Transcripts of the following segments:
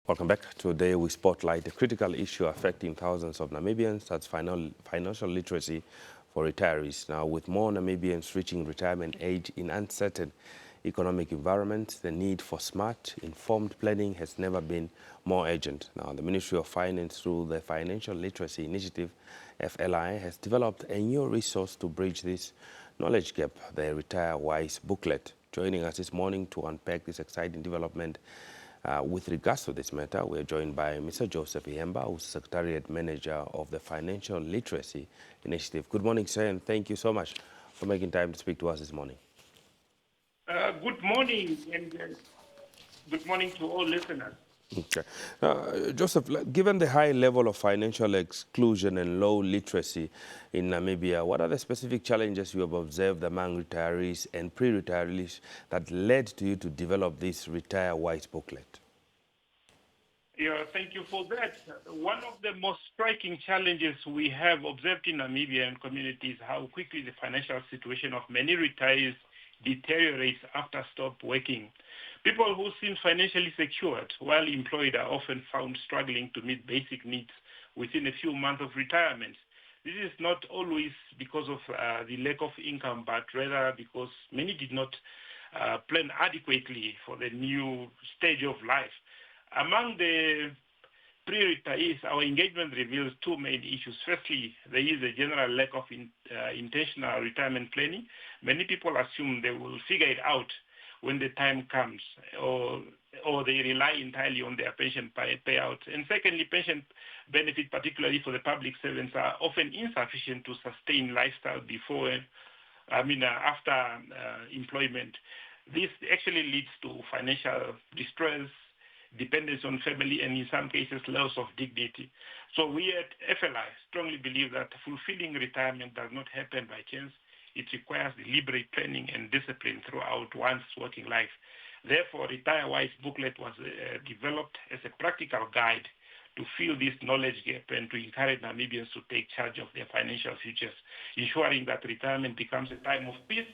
Welcome back. Today we spotlight a critical issue affecting thousands of Namibians, that's financial literacy for retirees. Now, with more Namibians reaching retirement age in uncertain economic environments, the need for smart, informed planning has never been more urgent. Now, the Ministry of Finance, through the Financial Literacy Initiative, FLI, has developed a new resource to bridge this knowledge gap, the retirewise booklet. Joining us this morning to unpack this exciting development with regards to this matter, we are joined by Mr. Joseph Ihemba, who's Secretariat Manager of the Financial Literacy Initiative. Good morning, sir, and thank you so much for making time to speak to us this morning. Good morning, and good morning to all listeners. Okay. Joseph, given the high level of financial exclusion and low literacy in Namibia, what are the specific challenges you have observed among retirees and pre-retirees that led to you to develop this Retire-Wise booklet? Yeah, thank you for that. One of the most striking challenges we have observed in Namibian communities is how quickly the financial situation of many retirees deteriorates after stop working. People who seem financially secured while employed are often found struggling to meet basic needs within a few months of retirement. This is not always because of the lack of income, but rather because many did not plan adequately for the new stage of life. Among the pre-retirees, our engagement reveals two main issues. Firstly, there is a general lack of intentional retirement planning. Many people assume they will figure it out when the time comes, or they rely entirely on their pension payouts. And secondly, pension benefits, particularly for the public servants, are often insufficient to sustain lifestyle after employment. This actually leads to financial distress, dependence on family, and in some cases, loss of dignity. So we at FLI strongly believe that fulfilling retirement does not happen by chance. It requires deliberate planning and discipline throughout one's working life. Therefore, Retire-Wise booklet was developed as a practical guide to fill this knowledge gap and to encourage Namibians to take charge of their financial futures, ensuring that retirement becomes a time of peace,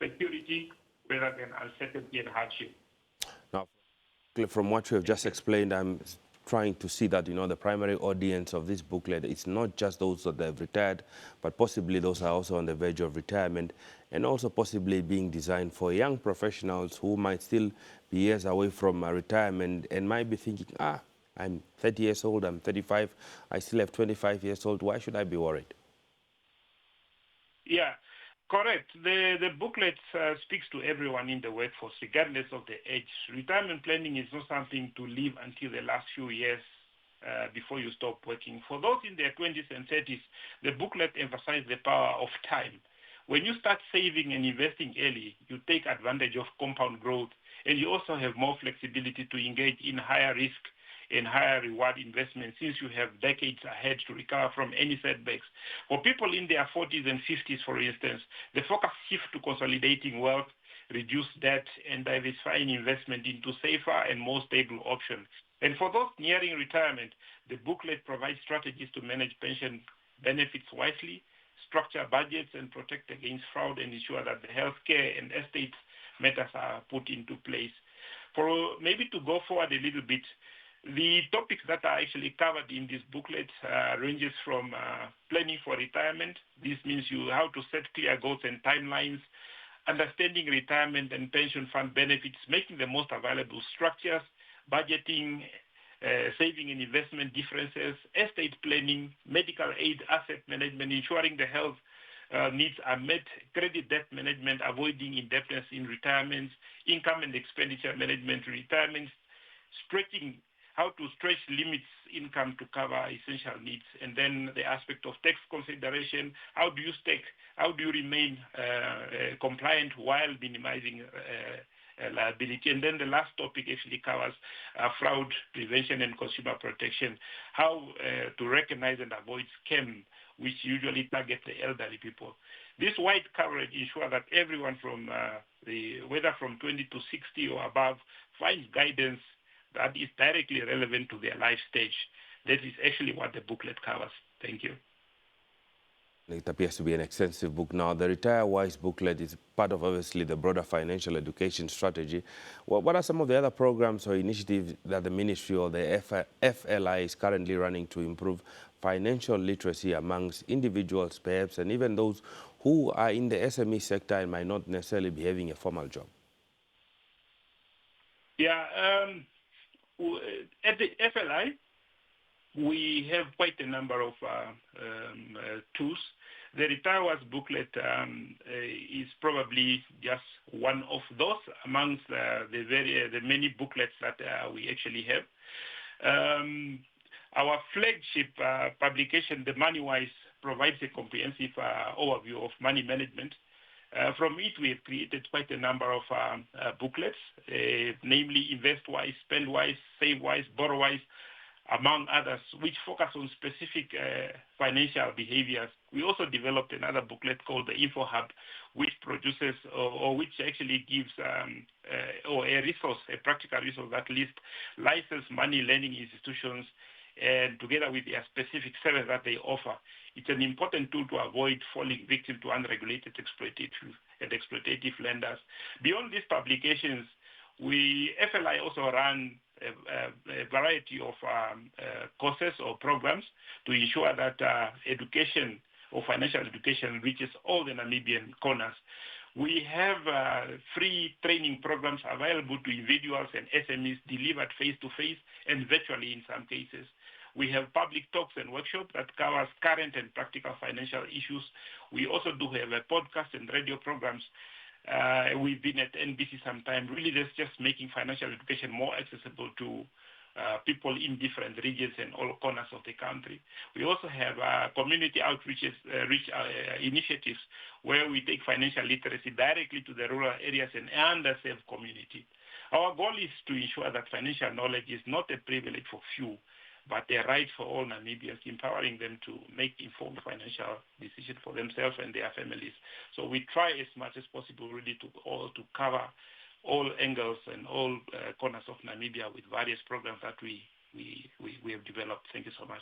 security, rather than uncertainty and hardship. Now, from what you have just explained, I'm trying to see that, the primary audience of this booklet, it's not just those that have retired, but possibly those are also on the verge of retirement, and also possibly being designed for young professionals who might still be years away from retirement and might be thinking, I'm 30 years old, I'm 35, I still have 25 years old, why should I be worried? Yeah. Correct. The booklet speaks to everyone in the workforce, regardless of the age. Retirement planning is not something to live until the last few years before you stop working. For those in their 20s and 30s, the booklet emphasizes the power of time. When you start saving and investing early, you take advantage of compound growth, and you also have more flexibility to engage in higher risk and higher reward investments, since you have decades ahead to recover from any setbacks. For people in their 40s and 50s, for instance, the focus shifts to consolidating wealth, reduce debt, and diversifying investment into safer and more stable options. And for those nearing retirement, the booklet provides strategies to manage pension benefits wisely, structure budgets, and protect against fraud, and ensure that the healthcare and estate matters are put into place. For maybe to go forward a little bit, the topics that are actually covered in this booklet ranges from planning for retirement. This means how to set clear goals and timelines, understanding retirement and pension fund benefits, making the most available structures, budgeting, saving and investment differences, estate planning, medical aid, asset management, ensuring the health needs are met, credit debt management, avoiding indebtedness in retirement, income and expenditure management, retirement, how to stretch limits income to cover essential needs, and then the aspect of tax consideration. How do you remain compliant while minimizing liability? And then the last topic actually covers fraud prevention and consumer protection, how to recognize and avoid scam, which usually target the elderly people. This wide coverage ensures that everyone whether from 20 to 60 or above, finds guidance that is directly relevant to their life stage. That is actually what the booklet covers. Thank you. It appears to be an extensive book. Now, the Retire Wise booklet is part of, obviously, the broader financial education strategy. What are some of the other programs or initiatives that the ministry or the FLI is currently running to improve financial literacy amongst individuals, perhaps, and even those who are in the SME sector and might not necessarily be having a formal job? Yeah, at the FLI, we have quite a number of tools. The retirewise booklet is probably just one of those amongst the many booklets that we actually have. Our flagship publication, the MoneyWise, provides a comprehensive overview of money management. From it, we have created quite a number of booklets, namely InvestWise, SpendWise, SaveWise, BorrowWise, among others, which focus on specific financial behaviors. We also developed another booklet called the Info Hub, which produces or which actually gives a resource, a practical resource that lists licensed money lending institutions and together with their specific service that they offer. It's an important tool to avoid falling victim to unregulated exploitative lenders. Beyond these publications, FLI also run a variety of courses or programs to ensure that education or financial education reaches all the Namibian corners. We have free training programs available to individuals and SMEs delivered face-to-face and virtually in some cases. We have public talks and workshops that covers current and practical financial issues. We also do have a podcast and radio programs. We've been at NBC sometime. Really, that's just making financial education more accessible to people in different regions and all corners of the country. We also have community outreach initiatives where we take financial literacy directly to the rural areas and underserved community. Our goal is to ensure that financial knowledge is not a privilege for few, but a right for all Namibians, empowering them to make informed financial decisions for themselves and their families. So we try as much as possible really to cover all angles and all corners of Namibia with various programs that we have developed. Thank you so much.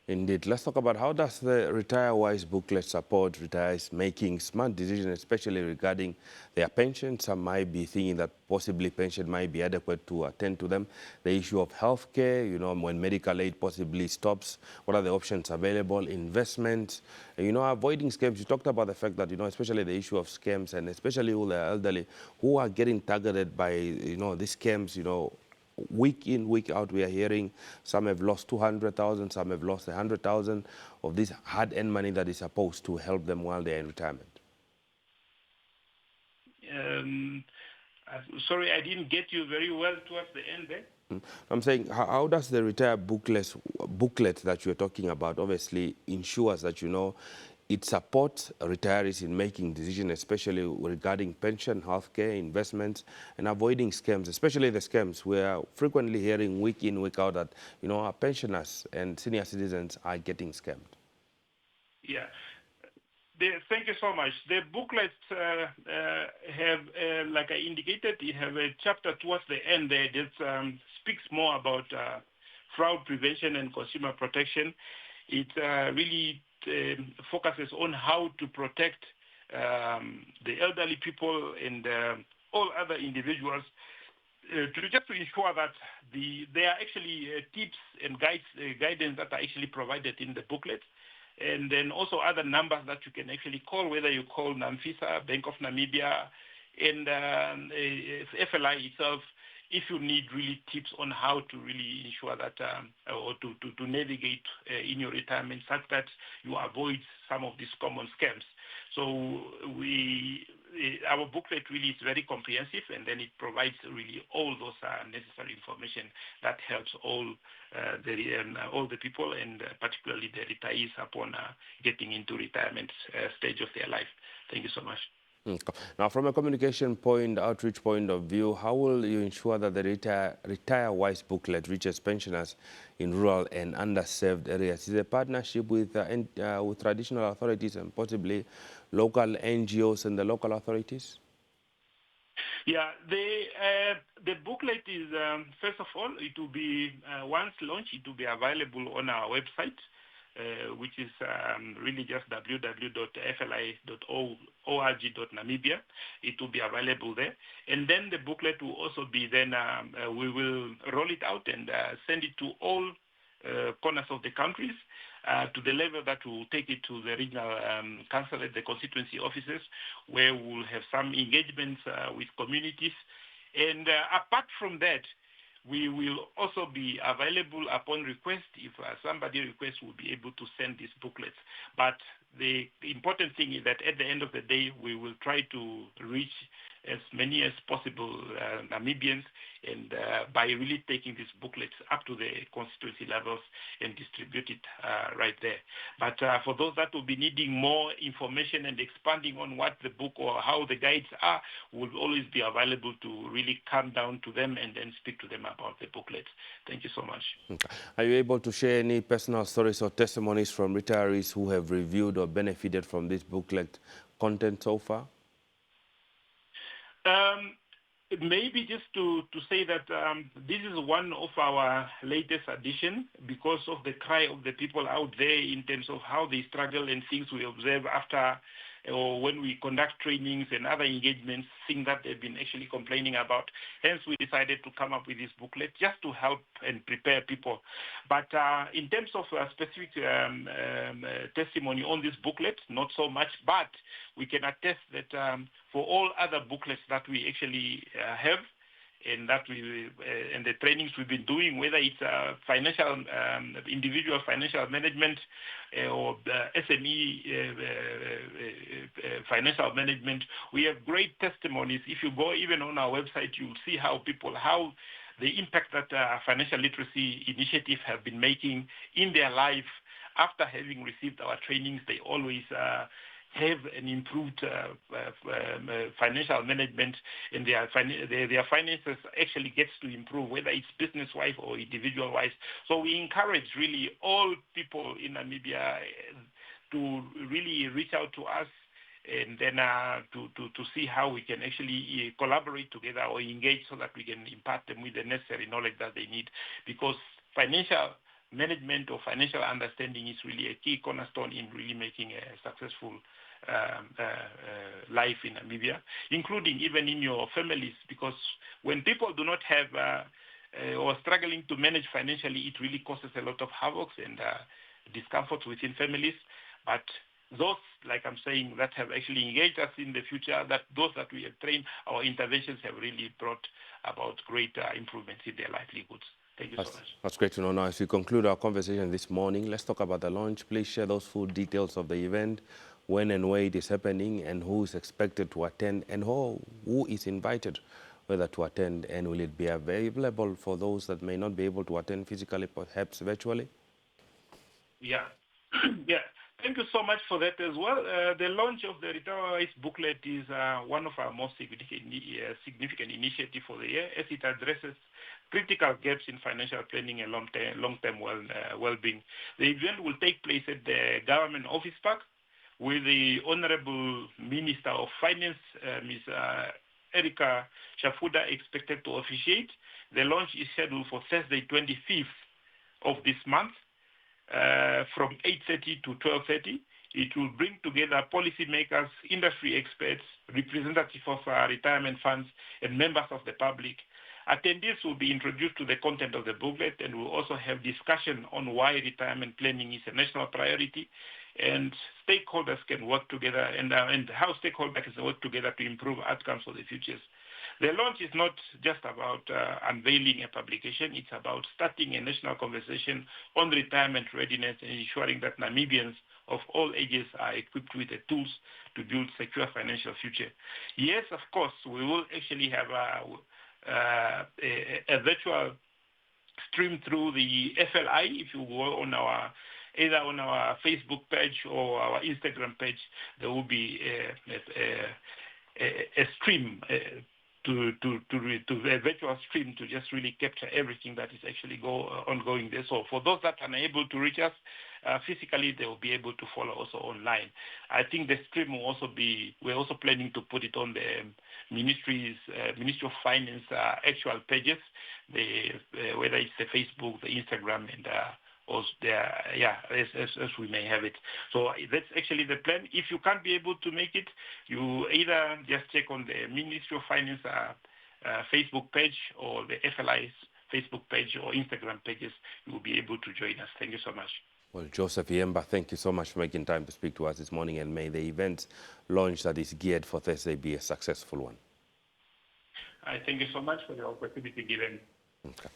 Indeed. Let's talk about how does the RetireWise booklet support retirees making smart decisions, especially regarding their pension. Some might be thinking that possibly pension might be adequate to attend to them. The issue of healthcare, when medical aid possibly stops, what are the options available? Investments, avoiding scams. You talked about the fact that, especially the issue of scams and especially all the elderly who are getting targeted by, these scams, week in, week out, we are hearing some have lost 200,000, some have lost 100,000 of this hard-earned money that is supposed to help them while they're in retirement. Sorry, I didn't get you very well towards the end there. I'm saying, how does the retire booklet that you're talking about obviously ensures that, it supports retirees in making decisions, especially regarding pension, healthcare, investments, and avoiding scams, especially the scams. We are frequently hearing week in, week out that, our pensioners and senior citizens are getting scammed. Yeah. Thank you so much. The booklets have, like I indicated, you have a chapter towards the end there that speaks more about fraud prevention and consumer protection. It really focuses on how to protect the elderly people and all other individuals just to ensure that there are actually tips and guidance that are actually provided in the booklet. And then also other numbers that you can actually call, whether you call NAMFISA, Bank of Namibia, and FLI itself, if you need really tips on how to really ensure that or to navigate in your retirement such that you avoid some of these common scams. So our booklet really is very comprehensive, and then it provides really all those necessary information that helps all the people, and particularly the retirees upon getting into retirement stage of their life. Thank you so much. Now, from a communication point, outreach point of view, how will you ensure that the RetireWise booklet reaches pensioners in rural and underserved areas? Is it a partnership with traditional authorities and possibly local NGOs and the local authorities? Yeah, the booklet is, first of all, it will be, once launched, it will be available on our website. which is really just www.fli.org.namibia. It will be available there. And then the booklet will also be then, we will roll it out and send it to all corners of the countries to the level that will take it to the regional consulate, the constituency offices, where we'll have some engagements with communities. And apart from that, we will also be available upon request. If somebody requests, we'll be able to send these booklets. But the important thing is that at the end of the day, we will try to reach as many as possible Namibians, and by really taking these booklets up to the constituency levels and distribute it right there. But for those that will be needing more information and expanding on what the book or how the guides are, will always be available to really come down to them and then speak to them about the booklets. Thank you so much. Okay. Are you able to share any personal stories or testimonies from retirees who have reviewed or benefited from this booklet content so far? Maybe just to say that this is one of our latest addition because of the cry of the people out there in terms of how they struggle and things we observe after or when we conduct trainings and other engagements, things that they've been actually complaining about. Hence, we decided to come up with this booklet just to help and prepare people. But in terms of specific testimony on this booklet, not so much, but we can attest that for all other booklets that we actually have, and that and the trainings we've been doing, whether it's financial, individual financial management or SME financial management, we have great testimonies. If you go even on our website, you'll see how the impact that financial literacy initiatives have been making in their life after having received our trainings. They always have an improved financial management, and their finances actually gets to improve, whether it's business-wise or individual-wise. So we encourage really all people in Namibia to really reach out to us and then to see how we can actually collaborate together or engage so that we can impart them with the necessary knowledge that they need, because financial management or financial understanding is really a key cornerstone in really making a successful life in Namibia, including even in your families, because when people do not have or struggling to manage financially, it really causes a lot of havoc and discomfort within families. But those, like I'm saying, that have actually engaged us in the future, that those that we have trained, our interventions have really brought about great improvements in their livelihoods. Thank you so much. That's great to know. Now, as we conclude our conversation this morning, let's talk about the launch. Please share those full details of the event, when and where it is happening, and who is expected to attend, and who is invited whether to attend, and will it be available for those that may not be able to attend physically, perhaps virtually? Yeah. Yeah. Thank you so much for that as well. The launch of the retirewise booklet is one of our most significant initiatives for the year, as it addresses critical gaps in financial planning and long-term well-being. The event will take place at the Government Office Park, with the Honorable Minister of Finance, Ms. Erika Shafuda, expected to officiate. The launch is scheduled for Thursday, 25th of this month, from 8:30 to 12:30. It will bring together policymakers, industry experts, representatives of retirement funds, and members of the public. Attendees will be introduced to the content of the booklet, and will also have discussion on why retirement planning is a national priority, and stakeholders can work together, and how stakeholders can work together to improve outcomes for the futures. The launch is not just about unveiling a publication. It's about starting a national conversation on retirement readiness and ensuring that Namibians of all ages are equipped with the tools to build secure financial future. Yes, of course, we will actually have a virtual stream through the FLI. If you go on either on our Facebook page or our Instagram page, there will be a stream, to a virtual stream, to just really capture everything that is actually ongoing there. So for those that are unable to reach us physically, they will be able to follow also online. I think the stream will also we're also planning to put it on the Ministry of Finance actual pages, whether it's the Facebook, the Instagram, and or as we may have it. So that's actually the plan. If you can't be able to make it, you either just check on the Ministry of Finance Facebook page or the FLI's Facebook page or Instagram pages. You will be able to join us. Thank you so much. Well, Joseph Yemba, thank you so much for making time to speak to us this morning, and may the event launch that is geared for Thursday be a successful one. I thank you so much for the opportunity given. Okay.